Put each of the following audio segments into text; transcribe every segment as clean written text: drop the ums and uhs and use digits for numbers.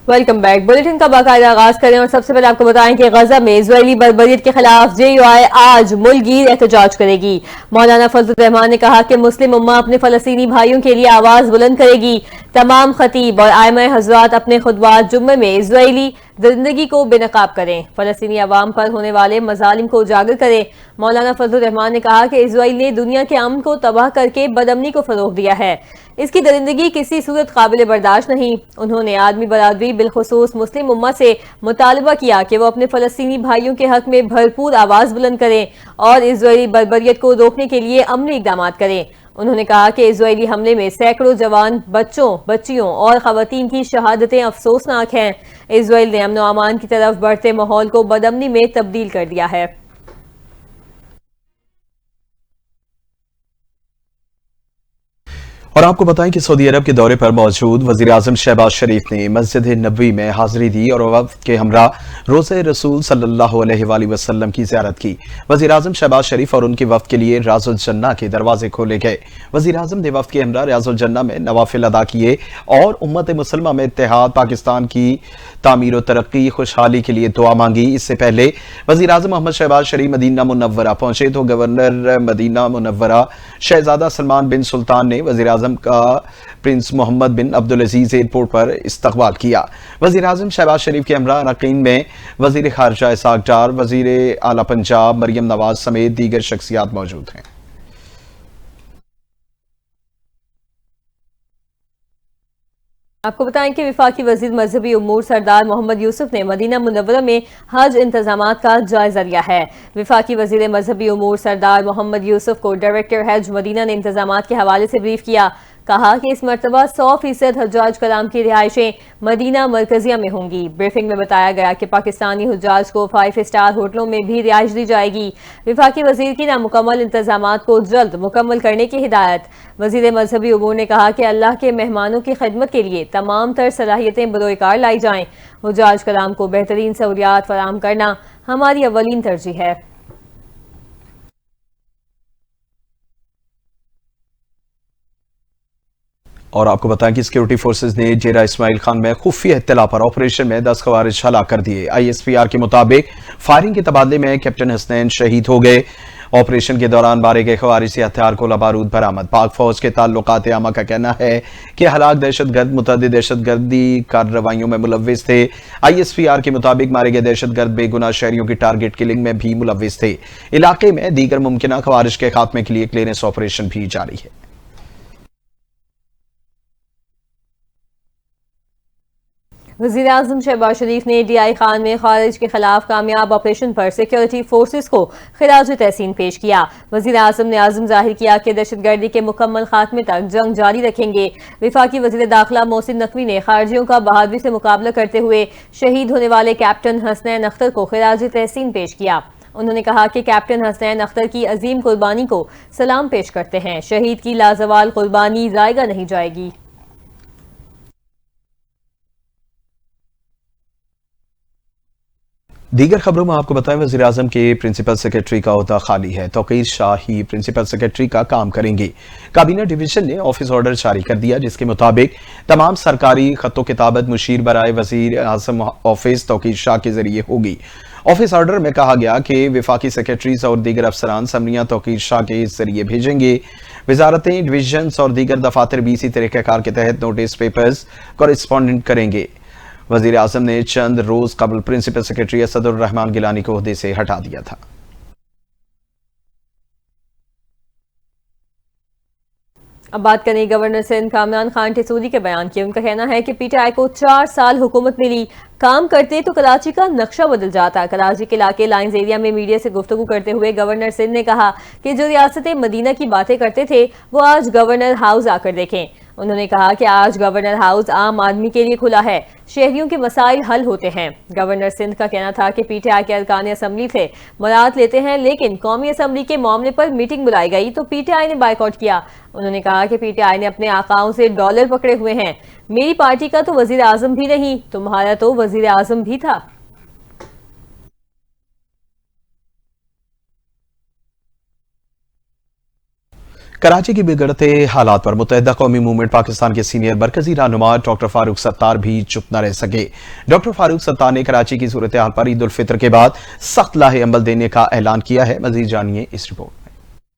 Welcome back. Bulletin کا باقاعدہ آغاز کریں اور سب سے پہلے آپ کو بتائیں کہ غزہ میں اسرائیلی بربریت کے خلاف JUI آج ملک گیر احتجاج کرے گی۔ مولانا فضل الرحمان نے کہا کہ مسلم امہ اپنے فلسطینی بھائیوں کے لیے آواز بلند کرے گی۔ تمام خطیب اور ائمہ حضرات اپنے خطبات جمعے میں اسرائیلی درندگی کو بے نقاب کریں، فلسطینی عوام پر ہونے والے مظالم کو اجاگر کریں۔ مولانا فضل الرحمان نے کہا کہ اسرائیل نے دنیا کے امن کو تباہ کر کے بدامنی کو فروغ دیا ہے، اس کی درندگی کسی صورت قابل برداشت نہیں۔ انہوں نے عالمی برادری بالخصوص مسلم امہ سے مطالبہ کیا کہ وہ اپنے فلسطینی بھائیوں کے حق میں بھرپور آواز بلند کریں اور اسرائیلی بربریت کو روکنے کے لیے عملی اقدامات کریں۔ انہوں نے کہا کہ اسرائیلی حملے میں سینکڑوں جوان بچوں، بچیوں اور خواتین کی شہادتیں افسوسناک ہیں۔ اسرائیل نے امن و امان کی طرف بڑھتے ماحول کو بدامنی میں تبدیل کر دیا ہے۔ اور آپ کو بتائیں کہ سعودی عرب کے دورے پر موجود وزیر اعظم شہباز شریف نے مسجد نبوی میں حاضری دی اور وفد کے ہمراہ روضہ رسول صلی اللہ علیہ وآلہ وسلم کی زیارت کی۔ وزیر اعظم شہباز شریف اور ان کی وفد کے لیے ریاض الجنہ کے دروازے کھولے گئے۔ وزیر اعظم نے وفد کے ہمراہ ریاض الجنہ میں نوافل ادا کیے اور امت مسلمہ میں اتحاد، پاکستان کی تعمیر و ترقی، خوشحالی کے لیے دعا مانگی۔ اس سے پہلے وزیر اعظم محمد شہباز شریف مدینہ منورہ پہنچے تو گورنر مدینہ منورہ شہزادہ سلمان بن سلطان نے وزیر اعظم کا پرنس محمد بن عبدالعزیز ایئرپورٹ پر استقبال کیا۔ وزیر اعظم شہباز شریف کے ہمراہ اراکین میں وزیر خارجہ اسحاق ڈار، وزیر اعلیٰ پنجاب مریم نواز سمیت دیگر شخصیات موجود ہیں۔ آپ کو بتائیں کہ وفاقی وزیر مذہبی امور سردار محمد یوسف نے مدینہ منورہ میں حج انتظامات کا جائزہ لیا ہے۔ وفاقی وزیر مذہبی امور سردار محمد یوسف کو ڈائریکٹر حج مدینہ نے انتظامات کے حوالے سے بریف کیا۔ کہا کہ اس مرتبہ 100% حجاج کرام کی رہائشیں مدینہ مرکزیہ میں ہوں گی۔ بریفنگ میں بتایا گیا کہ پاکستانی حجاج کو 5 اسٹار ہوٹلوں میں بھی رہائش دی جائے گی۔ وفاقی وزیر کی نامکمل انتظامات کو جلد مکمل کرنے کی ہدایت۔ وزیر مذہبی امور نے کہا کہ اللہ کے مہمانوں کی خدمت کے لیے تمام تر صلاحیتیں بروئے کار لائی جائیں۔ حجاج کرام کو بہترین سہولیات فراہم کرنا ہماری اولین ترجیح ہے۔ اور آپ کو بتائیں کہ سیکیورٹی فورسز نے ڈیرہ اسماعیل خان میں خفیہ اطلاع پر آپریشن میں 10 خوارج ہلاک کر دیے۔ ISPR کے مطابق فائرنگ کے تبادلے میں کیپٹن حسنین شہید ہو گئے۔ آپریشن کے دوران مارے گئے خوارج سے ہتھیار گولہ بارود برآمد۔ پاک فوج کے تعلقات عامہ کا کہنا ہے کہ ہلاک دہشت گرد متعدد دہشت گردی کارروائیوں میں ملوث تھے۔ ISPR کے مطابق مارے گئے دہشت گرد بے گناہ شہریوں کی ٹارگٹ کلنگ میں بھی ملوث تھے۔ علاقے میں دیگر ممکنہ خوارج کے خاتمے کے لیے کلیئرنس آپریشن بھی جاری ہے۔ وزیر اعظم شہباز شریف نے DI خان میں خارج کے خلاف کامیاب آپریشن پر سیکیورٹی فورسز کو خراج تحسین پیش کیا۔ وزیر اعظم نے عزم ظاہر کیا کہ دہشت گردی کے مکمل خاتمے تک جنگ جاری رکھیں گے۔ وفاقی وزیر داخلہ محسن نقوی نے خارجیوں کا بہادری سے مقابلہ کرتے ہوئے شہید ہونے والے کیپٹن حسنین اختر کو خراج تحسین پیش کیا۔ انہوں نے کہا کہ کیپٹن حسنین اختر کی عظیم قربانی کو سلام پیش کرتے ہیں۔ شہید کی لازوال قربانی ضائع نہیں جائے گی۔ دیگر خبروں میں آپ کو بتائیں وزیر اعظم کے پرنسپل سیکرٹری کا عہدہ خالی ہے۔ توقیر شاہ ہی پرنسپل سیکرٹری کا کام کریں گے۔ کابینہ ڈویژن نے آفس آرڈر جاری کر دیا جس کے مطابق تمام سرکاری خط و کتابت مشیر برائے وزیر اعظم آفس توقیر شاہ کے ذریعے ہوگی۔ آفس آرڈر میں کہا گیا کہ وفاقی سیکرٹریز اور دیگر افسران سمریاں توقیر شاہ کے ذریعے بھیجیں گے۔ وزارتیں، ڈویژنز اور دیگر دفاتر بھی اسی طریقہ کار کے تحت نوٹس پیپرز کورسپونڈنٹ کریں گے۔ وزیر اعظم نے چند روز قبل پرنسپل سیکرٹری اسد الرحمان گیلانی کو عہدے سے ہٹا دیا تھا۔ اب بات کریں گورنر سندھ کامران خان ٹیسوری کے بیان کی۔ ان کا کہنا ہے کہ PTI کو 4 سال حکومت ملی، کام کرتے تو کراچی کا نقشہ بدل جاتا۔ کراچی کے علاقے لائنز ایریا میں میڈیا سے گفتگو کرتے ہوئے گورنر سندھ نے کہا کہ جو ریاستیں مدینہ کی باتیں کرتے تھے وہ آج گورنر ہاؤس آ کر دیکھیں۔ انہوں نے کہا کہ آج گورنر ہاؤس عام آدمی کے لیے کھلا ہے، شہریوں کے مسائل حل ہوتے ہیں۔ گورنر سندھ کا کہنا تھا کہ PTI کے ارکان اسمبلی سے برات لیتے ہیں لیکن قومی اسمبلی کے معاملے پر میٹنگ بلائی گئی تو PTI نے بائیکاٹ کیا۔ انہوں نے کہا کہ PTI نے اپنے آقاؤں سے ڈالر پکڑے ہوئے ہیں، میری پارٹی کا تو وزیر اعظم بھی نہیں، تمہارا تو وزیر اعظم بھی تھا۔ کراچی کی بگڑتے حالات پر متحدہ قومی موومنٹ پاکستان کے سینئر مرکزی رہنما ڈاکٹر فاروق ستار بھی چپ نہ رہ سکے۔ ڈاکٹر فاروق ستار نے کراچی کی صورتحال پر عید الفطر کے بعد سخت لاہ عمل دینے کا اعلان کیا ہے۔ مزید جانیے اس رپورٹ میں۔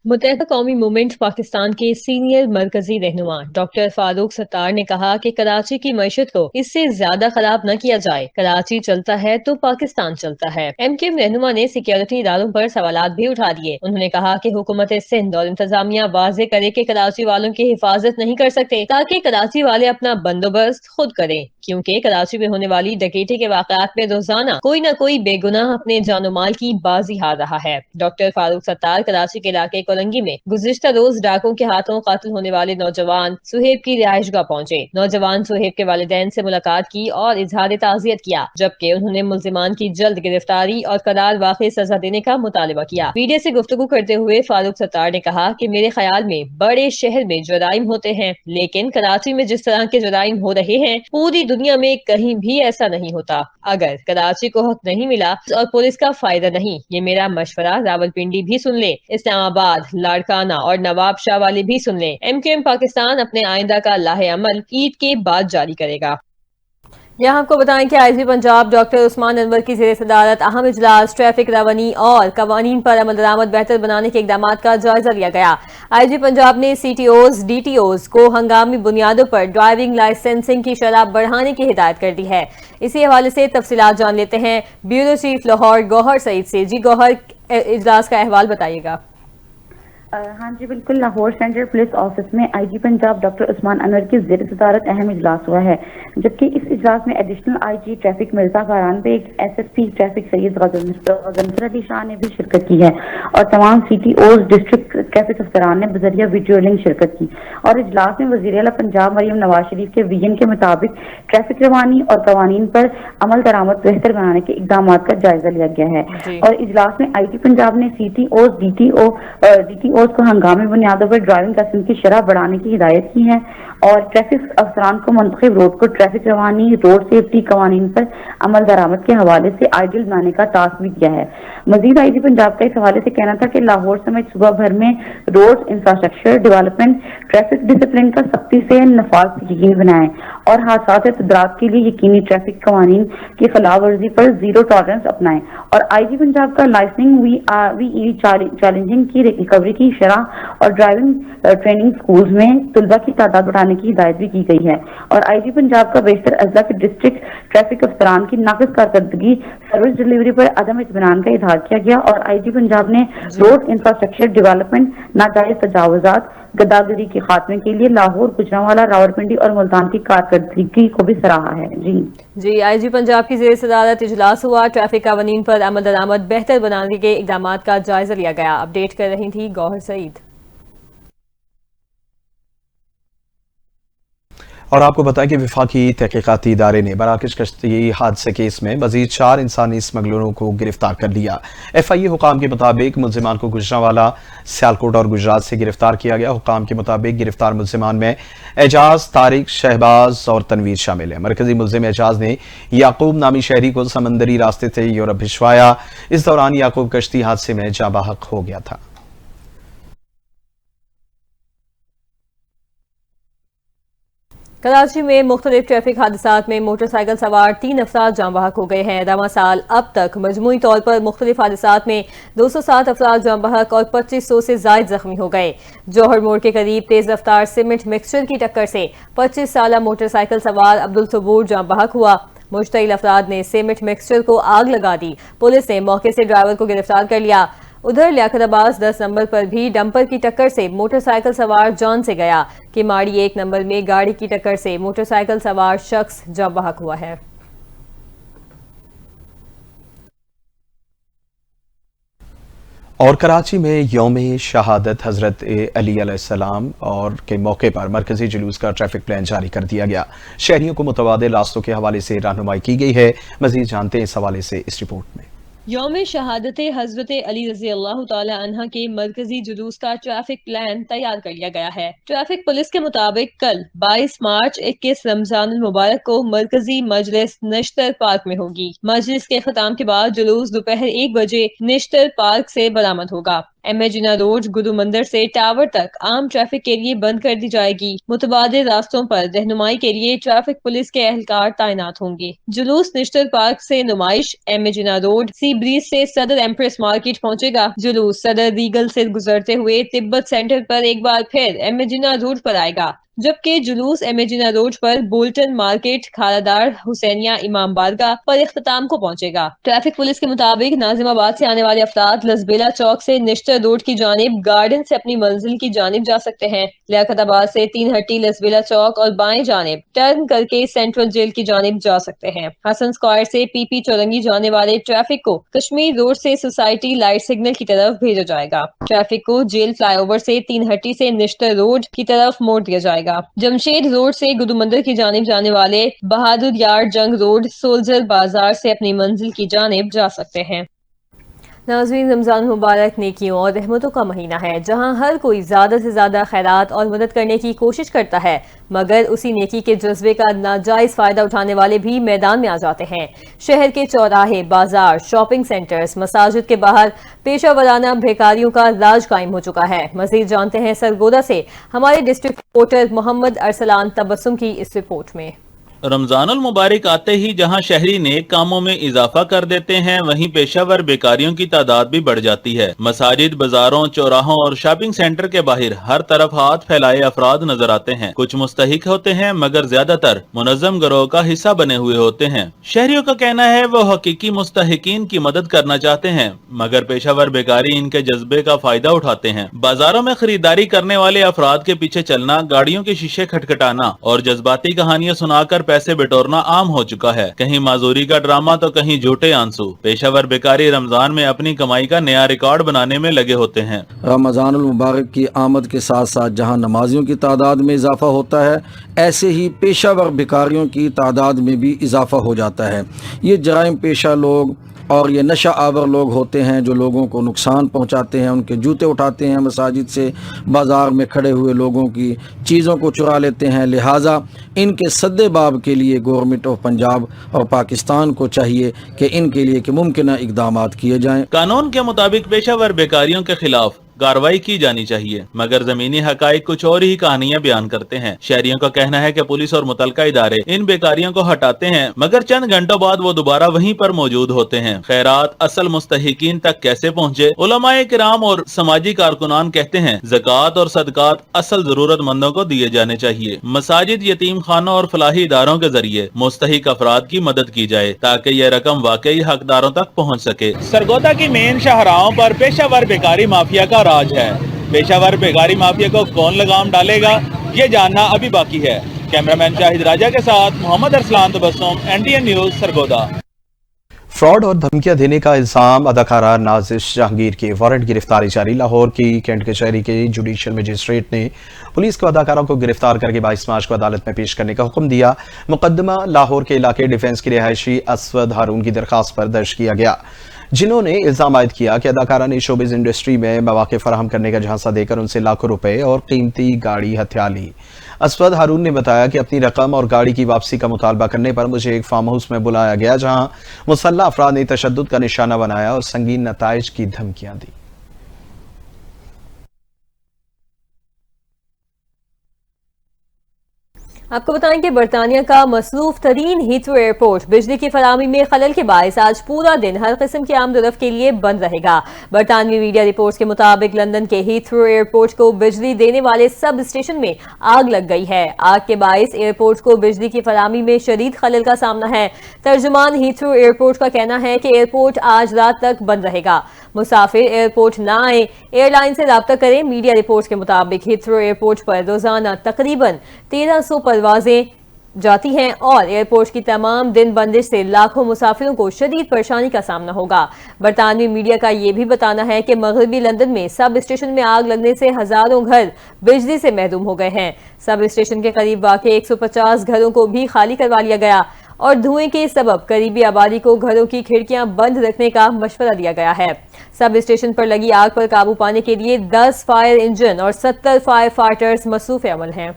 متحدہ قومی موومنٹ پاکستان کے سینئر مرکزی رہنما ڈاکٹر فاروق ستار نے کہا کہ کراچی کی معیشت کو اس سے زیادہ خراب نہ کیا جائے۔ کراچی چلتا ہے تو پاکستان چلتا ہے۔ ایم کیو ایم رہنما نے سیکیورٹی اداروں پر سوالات بھی اٹھا دیے۔ انہوں نے کہا کہ حکومت سندھ اور انتظامیہ واضح کرے کہ کراچی والوں کی حفاظت نہیں کر سکتے تاکہ کراچی والے اپنا بندوبست خود کریں، کیونکہ کراچی میں ہونے والی ڈکیتی کے واقعات میں روزانہ کوئی نہ کوئی بے گناہ اپنے جان و مال کی بازی ہار رہا ہے۔ ڈاکٹر فاروق ستار کراچی کے علاقے کولنگی میں گزشتہ روز ڈاکوں کے ہاتھوں قتل ہونے والے نوجوان سہیب کی رہائش گاہ پہنچے۔ نوجوان سہیب کے والدین سے ملاقات کی اور اظہار تعزیت کیا، جبکہ انہوں نے ملزمان کی جلد گرفتاری اور قرار واقع سزا دینے کا مطالبہ کیا۔ میڈیا سے گفتگو کرتے ہوئے فاروق ستار نے کہا کہ میرے خیال میں بڑے شہر میں جرائم ہوتے ہیں، لیکن کراچی میں جس طرح کے جرائم ہو رہے ہیں پوری دنیا میں کہیں بھی ایسا نہیں ہوتا۔ اگر کراچی کو حق نہیں ملا اور پولیس کا فائدہ نہیں، یہ میرا مشورہ راولپنڈی بھی سن لے، اسلام آباد، لاڑکانہ اور نواب شاہ والے بھی سن لیں۔ ایم کیو ایم پاکستان اپنے آئندہ کا لاہ عمل عید کے بعد جاری کرے گا۔ یہاں آپ کو بتائیں کہ آئی جی پنجاب ڈاکٹر عثمان انور کی زیر صدارت اہم اجلاس ٹریفک روانی اور قوانین پر عمل درآمد بہتر بنانے کے اقدامات کا جائزہ لیا گیا۔ آئی جی پنجاب نے C T Os D T Os کو ہنگامی بنیادوں پر ڈرائیونگ لائسنسنگ کی شرح بڑھانے کی ہدایت کر دی ہے۔ اسی حوالے سے تفصیلات جان لیتے ہیں بیورو چیف لاہور گوہر سعید سے۔ جی گوہر، اجلاس کا احوال بتائیے گا۔ ہاں جی بالکل، لاہور سینٹرل پولیس آفس میں آئی جی پنجاب ڈاکٹر عثمان انور کی زیر صدارت اہم اجلاس ہوا ہے، جبکہ اس اجلاس میں additional I G traffic Mirza Faran Baig, S S P traffic Syed Ghazanfar Ali Shah نے بھی شرکت کی ہے اور تمام C T Os district traffic افسران نے بذریعہ ویڈیو لنک شرکت کی۔ اور اجلاس میں وزیر اعلیٰ پنجاب مریم نواز شریف کے ویژن کے مطابق ٹریفک روانی اور قوانین پر عمل درآمد بہتر بنانے کے اقدامات کا جائزہ لیا گیا ہے۔ اور اجلاس میں آئی جی پنجاب نے C T Os D T Os کو ہنگامی بنیادوں پر ڈرائیونگ لائسنس کی شرح بڑھانے کی ہدایت کی ہے اور ٹریفک افسران کو منتخب روڈ کو ٹریفک روانی، روڈ سیفٹی قوانین پر عمل درآمد کے حوالے سے آئیڈیل بنانے کا ٹاسک بھی دیا ہے۔ مزید آئی جی پنجاب کا اس حوالے سے کہنا تھا کہ لاہور سمیت صوبہ بھر میں road infrastructure development traffic discipline کا سختی سے نفاذ یقینی بنائیں اور حادثات تدارک کے لیے یقینی ٹریفک قوانین کی خلاف ورزی پر زیرو ٹالرنس اپنائیں۔ اور آئی جی پنجاب کا لائسننگ وی ای چیلنجنگ کی ریکوری کی شرح اور ڈرائیونگ ٹریننگ سکولز میں طلبہ کی تعداد بڑھانے کی ہدایت بھی کی گئی ہے۔ اور آئی جی پنجاب کا بیشتر اضلاع کے ڈسٹرکٹ ٹریفک افسران کی ناقص کارکردگی سروس ڈیلیوری پر عدم اطمینان کا اظہار کیا گیا اور آئی جی پنجاب نے روڈ انفراسٹرکچر ڈیولپمنٹ، ناجائز تجاوزات، گداگری کے خاتمے کے لیے لاہور، گجرانوالہ، راولپنڈی اور ملتان کی کارکردگی کو بھی سراہا ہے۔ جی آئی جی پنجاب کی زیر صدارت اجلاس ہوا، ٹریفک قوانین پر عمل درآمد بہتر بنانے کے اقدامات کا جائزہ لیا گیا۔ اپڈیٹ کر رہی تھی گوہر سعید۔ اور آپ کو بتائیں کہ وفاقی تحقیقاتی ادارے نے مراکش کشتی حادثے کیس میں مزید 4 انسانی اسمگلروں کو گرفتار کر لیا۔ ایف آئی اے حکام کے مطابق ملزمان کو گجرانوالہ، سیالکوٹ اور گجرات سے گرفتار کیا گیا۔ حکام کے مطابق گرفتار ملزمان میں اعجاز، طارق، شہباز اور تنویر شامل ہیں۔ مرکزی ملزم اعجاز نے یعقوب نامی شہری کو سمندری راستے سے یورپ بھجوایا۔ اس دوران یعقوب کشتی حادثے میں جاں بحق ہو گیا تھا۔ کراچی میں مختلف ٹریفک حادثات میں موٹر سائیکل سوار 3 افراد جاں بحق ہو گئے ہیں۔ رواں سال اب تک مجموعی طور پر مختلف حادثات میں 207 افراد جاں بحق اور 2500 سے زائد زخمی ہو گئے۔ جوہر موڑ کے قریب تیز رفتار سیمنٹ مکسچر کی ٹکر سے 25 سالہ موٹر سائیکل سوار عبدالصبور جاں بحق ہوا۔ مشتعل افراد نے سیمنٹ مکسچر کو آگ لگا دی۔ پولیس نے موقع سے ڈرائیور کو گرفتار کر لیا۔ ادھر لیاقت آباد 10 نمبر پر بھی ڈمپر کی ٹکر سے موٹر سائیکل سوار جان سے گیا کہ ماڑی 1 نمبر میں گاڑی کی ٹکر سے موٹر سائیکل سوار شخص جاں بحق ہوا ہے۔ اور کراچی میں یوم شہادت حضرت علی علیہ السلام اور کے موقع پر مرکزی جلوس کا ٹریفک پلان جاری کر دیا گیا۔ شہریوں کو متبادل راستوں کے حوالے سے رہنمائی کی گئی ہے۔ مزید جانتے ہیں اس حوالے سے اس رپورٹ میں۔ یوم شہادت حضرت علی رضی اللہ تعالی عنہ کے مرکزی جلوس کا ٹریفک پلان تیار کر لیا گیا ہے۔ ٹریفک پولیس کے مطابق کل 22 مارچ 21 رمضان المبارک کو مرکزی مجلس نشتر پارک میں ہوگی۔ مجلس کے اختتام کے بعد جلوس دوپہر 1 بجے نشتر پارک سے برآمد ہوگا۔ एम ए जिना रोड गुरु मंदिर से टावर तक आम ट्रैफिक के लिए बंद कर दी जाएगी। मुतबादिल रास्तों पर रहनुमाई के लिए ट्रैफिक पुलिस के एहलकार तैनात होंगे। जुलूस निश्चित पार्क से Numaish M A Jinnah road सी ब्रिज से सदर एम्प्रेस मार्केट पहुंचेगा। जुलूस सदर रीगल से गुजरते हुए तिब्बत सेंटर पर एक बार फिर एम ए जिना रोड पर आएगा, जबकि जुलूस एम ए जिना रोड पर बोल्टन मार्केट, खारादार, हुसैनिया, इमाम बारगाह पर इख्तिताम को पहुंचेगा। ट्रैफिक पुलिस के मुताबिक नाजिमाबाद से आने वाले अफराद लसबेला चौक से निश्तर रोड की जानिब गार्डन से अपनी मंजिल की जानिब जा सकते हैं। लियाकताबाद से तीन हट्टी, लसबेला चौक और बाएं जानिब टर्न करके सेंट्रल जेल की जानिब जा सकते हैं। हसन स्क्वायर से पीपी चौरंगी जाने वाले ट्रैफिक को कश्मीर रोड से सोसाइटी लाइट सिग्नल की तरफ भेजा जाएगा। ट्रैफिक को जेल फ्लाईओवर से तीन हट्टी से निश्तर रोड की तरफ मोड़ दिया जाएगा। जमशेद रोड से गुरु मंदिर की जानिब जाने वाले बहादुर यार्ड जंग रोड सोल्जर बाजार से अपनी मंजिल की जानिब जा सकते हैं। नाज़रीन, रमज़ान मुबारक नेकियों और रहमतों का महीना है, जहां हर कोई ज़्यादा से ज़्यादा खैरात और मदद करने की कोशिश करता है, मगर उसी नेकी के जज्बे का नाजायज़ फ़ायदा उठाने वाले भी मैदान में आ जाते हैं। शहर के चौराहे, बाजार, शॉपिंग सेंटर्स, मसाजिद के बाहर पेशा वराना बेकारियों का राज कायम हो चुका है। मज़ीद जानते हैं सरगोदा से हमारे डिस्ट्रिक्ट रिपोर्टर मोहम्मद अरसलान तबस्सुम की इस रिपोर्ट में। रमजानुल मुबारक आते ही जहां शहरी नेक कामों में इजाफा कर देते हैं, वहीं पेशावर बेकारियों की तादाद भी बढ़ जाती है। मसाजिद, बाजारों, चौराहों और शॉपिंग सेंटर के बाहर हर तरफ हाथ फैलाए अफराद नजर आते हैं। कुछ मुस्तहिक होते हैं, मगर ज्यादातर मुनज़्ज़म गिरोह का हिस्सा बने हुए होते हैं। शहरियों का कहना है वो हकीकी मुस्तहिकीन की मदद करना चाहते हैं, मगर पेशावर बेकारी इनके जज्बे का फायदा उठाते हैं। बाजारों में खरीदारी करने वाले अफराद के पीछे चलना, गाड़ियों के शीशे खटखटाना और जज्बाती कहानियां सुनाकर पैसे बिटोरना आम हो चुका है। कहीं माजूरी का ड्रामा तो कहीं झूठे आंसू। पेशावर बेकारी रमजान में अपनी कमाई का नया रिकॉर्ड बनाने में लगे होते हैं। रमजानुल मुबारक की आमद के साथ साथ जहां नमाजियों की तादाद में इजाफा होता है, ऐसे ही पेशावर बेकारियों की तादाद में भी इजाफा हो जाता है। ये जराइम पेशा लोग और ये नशा आवर लोग होते हैं जो लोगों को नुकसान पहुंचाते हैं, उनके जूते उठाते हैं, मसाजिद से बाज़ार में खड़े हुए लोगों की चीज़ों को चुरा लेते हैं। लिहाजा इनके सद्देबाब के लिए गवर्नमेंट ऑफ पंजाब और पाकिस्तान को चाहिए कि इनके लिए कि मुमकिन इक़दामात किए जाएं। कानून के मुताबिक पेशावर बेकारियों के खिलाफ कार्रवाई की जानी चाहिए, मगर जमीनी हकाइक कुछ और ही कहानियां बयान करते हैं। शहरियों का कहना है कि पुलिस और मुतलका इदारे इन बेकारियों को हटाते हैं, मगर चंद घंटों बाद वो दोबारा वहीं पर मौजूद होते हैं। खैरात असल मुस्तहिकीन तक कैसे पहुँचे? उलमाए किराम और समाजी कारकुनान कहते हैं ज़कात और सदकात असल जरूरतमंदों को दिए जाने चाहिए। मसाजिद, यतीम खानों और फलाही इदारों के जरिए मुस्तहिक अफराद की मदद की जाए ताकि यह रकम वाकई हकदारों तक पहुँच सके। सरगोदा की मेन शाहराहों पर पेशावर बेकारी माफिया का राज है। पेशावर बेकारी माफिया को कौन लगाम डालेगा, ये जानना अभी बाकी है। कैमरामैन शाहिद राजा के साथ Mohammad Arsalan Tabassum, NTN news, Sargodha. Fraud और धमकियां देने का इल्जाम अदाकारा नाजिश जहांगीर की वारंट गिरफ्तारी जारी। लाहौर की कैंट कचहरी के जुडिशियल मजिस्ट्रेट ने पुलिस को अदाकारा को गिरफ्तार करके 22 मार्च को अदालत में पेश करने का हुक्म दिया। मुकदमा लाहौर के इलाके डिफेंस की रिहायशी असवद हारून की दरखास्त पर दर्ज किया गया, जिन्होंने इल्जाम आयद किया कि अदाकारा ने शोबिज इंडस्ट्री में मौके फराहम करने का झांसा देकर उनसे लाखों रुपए और कीमती गाड़ी हथिया ली। असवद हारून ने बताया कि अपनी रकम और गाड़ी की वापसी का मुतालबा करने पर मुझे एक फार्म हाउस में बुलाया गया, जहां मुसल्लह अफराद ने तशद्दुद का निशाना बनाया और संगीन नताइज की धमकियां दी। आपको बताएं कि बरतानिया का मसरूफ तरीन हीथ्रो एयरपोर्ट बिजली की फराहमी में खलल के बायस आज पूरा दिन हर किस्म की आमदरफ्त के लिए बंद रहेगा। बरतानवी मीडिया रिपोर्ट्स के मुताबिक लंदन के हीथ्रो एयरपोर्ट को बिजली देने वाले सब स्टेशन में आग लग गई है। आग के बायस एयरपोर्ट को बिजली की फराहमी में शदीद खलल का सामना है। तर्जुमान हीथ्रो एयरपोर्ट का कहना है कि एयरपोर्ट आज रात तक बंद रहेगा। मुसाफिर एयरपोर्ट ना आए, एयरलाइन से राब्ता करें। मीडिया रिपोर्ट्स के मुताबिक हीथ्रो एयरपोर्ट पर रोजाना तकरीबन 1300 परवाजें जाती हैं और एयरपोर्ट की तमाम दिन बंदिश से लाखों मुसाफिरों को शदीद परेशानी का सामना होगा। बरतानवी मीडिया का यह भी बताना है कि मगरबी लंदन में सब स्टेशन में आग लगने से हजारों घर बिजली से महरूम हो गए हैं। सब स्टेशन के करीब वाक़े 150 घरों को भी खाली करवा लिया गया और धुएं के सबब करीबी आबादी को घरों की खिड़कियां बंद रखने का मशवरा दिया गया है। सब स्टेशन पर लगी आग पर काबू पाने के लिए 10 फायर इंजन और 70 फायर फाइटर्स मसरूफ अमल हैं।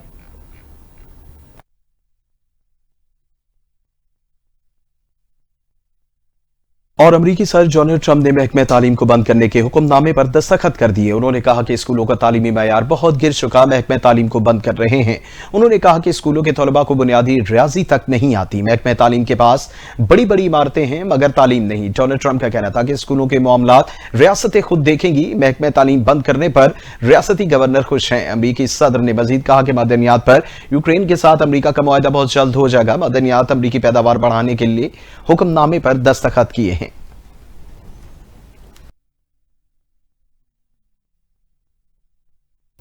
और अमरीकी सदर डोनाल्ड ट्रंप ने महकमे तालीम को बंद करने के हुक्मनामे पर दस्तखत कर दिए। उन्होंने कहा कि स्कूलों का तालीमी मयार बहुत गिर चुका, महकमे तालीम को बंद कर रहे हैं। उन्होंने कहा कि स्कूलों के तलबा को बुनियादी रियाजी तक नहीं आती। महकमे तालीम के पास बड़ी बड़ी इमारतें हैं मगर तालीम नहीं। डोनाल्ड ट्रंप का कहना था कि स्कूलों के मामलात रियासतें खुद देखेंगी। महकमे तालीम बंद करने पर रियासती गवर्नर खुश हैं। अमरीकी सदर ने मजीद कहा कि मदनियात पर यूक्रेन के साथ अमरीका का मुआहदा बहुत जल्द हो जाएगा। मदनियात अमरीकी पैदावार बढ़ाने के लिए हुक्मनामे पर दस्तखत किए हैं।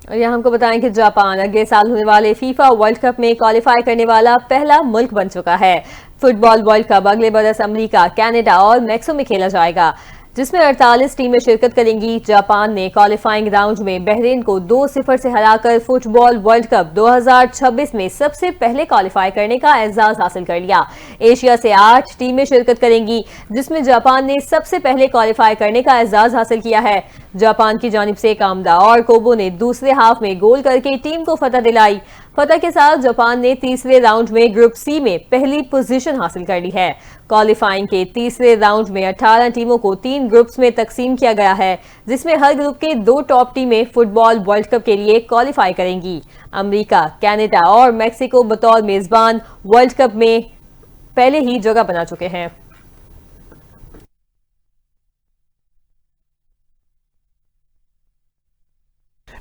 और यहाँ हमको बताएं कि जापान अगले साल होने वाले फीफा वर्ल्ड कप में क्वालिफाई करने वाला पहला मुल्क बन चुका है। फुटबॉल वर्ल्ड कप अगले बरस अमेरिका, कनाडा और मैक्सिको में खेला जाएगा, जिसमें 48 टीमें शिरकत करेंगी। जापान ने क्वालिफाइंग राउंड में बहरीन को 2-0 से हराकर फुटबॉल वर्ल्ड कप 2026 में सबसे पहले क्वालिफाई करने का एजाज हासिल कर लिया। एशिया से 8 टीमें शिरकत करेंगी, जिसमें जापान ने सबसे पहले क्वालिफाई करने का एजाज हासिल किया है। जापान की जानिब से कामदा और कोबो ने दूसरे हाफ में गोल करके टीम को फतह दिलाई। फतह के साथ जापान ने तीसरे राउंड में ग्रुप सी में पहली पोजीशन हासिल कर ली है। क्वालिफाइंग के तीसरे राउंड में 18 टीमों को 3 ग्रुप्स में तकसीम किया गया है, जिसमें हर ग्रुप के 2 टॉप टीमें फुटबॉल वर्ल्ड कप के लिए क्वालिफाई करेंगी। अमेरिका, कनाडा और मैक्सिको बतौर मेजबान वर्ल्ड कप में पहले ही जगह बना चुके हैं।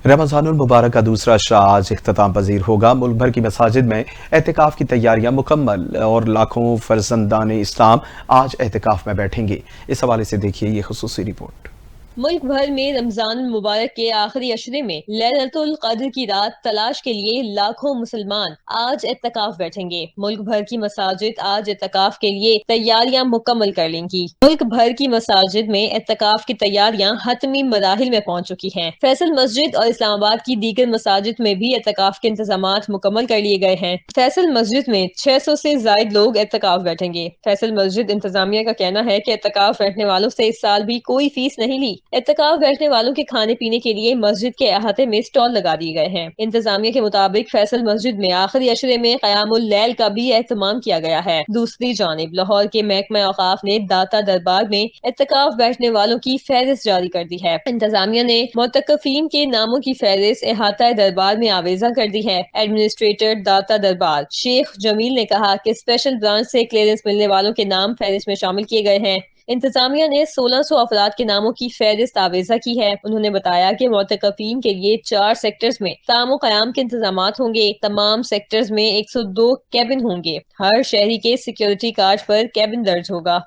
रमज़ानुल मुबारक का दूसरा अशरा आज इख्तिताम पजीर होगा। मुल्क भर की मसाजिद में एहतिकाफ की तैयारियां मुकम्मल और लाखों फर्जंदान इस्लाम आज एहतिकाफ में बैठेंगे। इस हवाले से देखिए ये खुसूसी रिपोर्ट। मुल्क भर में रमजान मुबारक के आखिरी अशरे में लैलतुल क़द्र की रात तलाश के लिए लाखों मुसलमान आज एतकाफ बैठेंगे। मुल्क भर की मसाजिद आज एतकाफ के लिए तैयारियां मुकम्मल कर लेंगी। मुल्क भर की मसाजिद में एतकाफ की तैयारियां हतमी मराहिल में पहुंच चुकी हैं। फैसल मस्जिद और इस्लामाबाद की दीगर मसाजिद में भी एतकाफ के इंतजामात मुकम्मल कर लिए गए हैं। फैसल मस्जिद में 600 से जायद लोग एतकाफ बैठेंगे। फैसल मस्जिद इंतजामिया का कहना है कि एतकाफ बैठने वालों से इस साल भी कोई फीस नहीं ली। एतकाफ बैठने वालों के खाने पीने के लिए मस्जिद के अहाते में स्टॉल लगा दिए गए हैं। इंतजामिया के मुताबिक फैसल मस्जिद में आखिरी अशरे में क़यामुल लैल का भी एहतमाम किया गया है। दूसरी जानिब लाहौर के महकमा औक़ाफ ने दाता दरबार में एतकाफ बैठने वालों की फहरिस्त जारी कर दी है। इंतजामिया ने मुतकफीन के नामों की फहरिस्त अहाता दरबार में आवेजा कर दी है। एडमिनिस्ट्रेटर दाता दरबार शेख जमील ने कहा कि स्पेशल ब्रांच से क्लियरेंस मिलने वालों के नाम फहरिस्त में शामिल किए गए हैं। इंतजामिया ने 1600 अफराद के नामों की फहरिस्त आवेजा की है। उन्होंने बताया कि मुतकफीन के लिए 4 सेक्टर्स में तामो क़याम के इंतजामात होंगे। तमाम सेक्टर्स में 102 कैबिन होंगे। हर शहरी के सिक्योरिटी कार्ड पर कैबिन दर्ज होगा।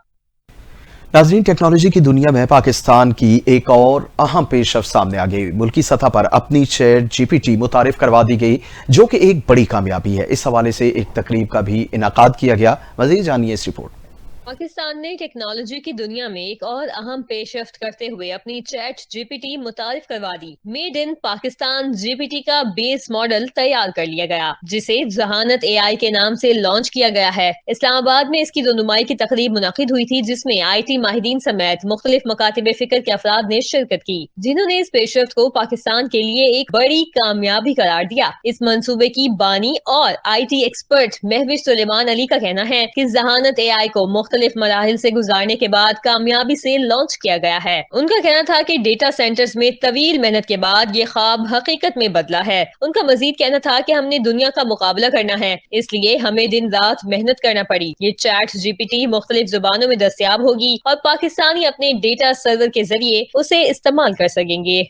नाज़रीन, टेक्नोलॉजी की दुनिया में पाकिस्तान की एक और अहम पेशरफ्त सामने आ गई। मुल्की सतह पर अपनी चैट जीपीटी मुतारिफ करवा दी गई, जो कि एक बड़ी कामयाबी है। इस हवाले से एक तकरीब का भी इनाकाद किया गया। मज़ीद जानिए इस रिपोर्ट। पाकिस्तान ने टेक्नोलॉजी की दुनिया में एक और अहम पेशरफ्त करते हुए अपनी चैट जीपीटी मुतारिफ करवा दी। मेड इन पाकिस्तान जीपीटी का बेस मॉडल तैयार कर लिया गया, जिसे जहानत एआई के नाम से लॉन्च किया गया है। इस्लामाबाद में इसकी रुनुमाई की तकरीब मुनक़िद हुई थी, जिसमें IT माहिरीन समेत मुख्तलिफ मकातिब फिक्र के अफराद ने शिरकत की, जिन्होंने इस पेशरफ्त को पाकिस्तान के लिए एक बड़ी कामयाबी करार दिया। इस मंसूबे की बानी और IT एक्सपर्ट महविश सुलेमान अली का कहना है कि जहानत एआई को मुख्तलिफ मराहिल से गुजारने के बाद कामयाबी से लॉन्च किया गया है। उनका कहना था कि डेटा सेंटर्स में तवील मेहनत के बाद ये ख्वाब हकीकत में बदला है। उनका मजीद कहना था कि हमने दुनिया का मुकाबला करना है, इसलिए हमें दिन रात मेहनत करना पड़ी। ये चैट जीपीटी मुख्तलिफ जुबानों में दस्तयाब होगी और पाकिस्तानी अपने डेटा सर्वर के जरिए उसे इस्तेमाल कर सकेंगे।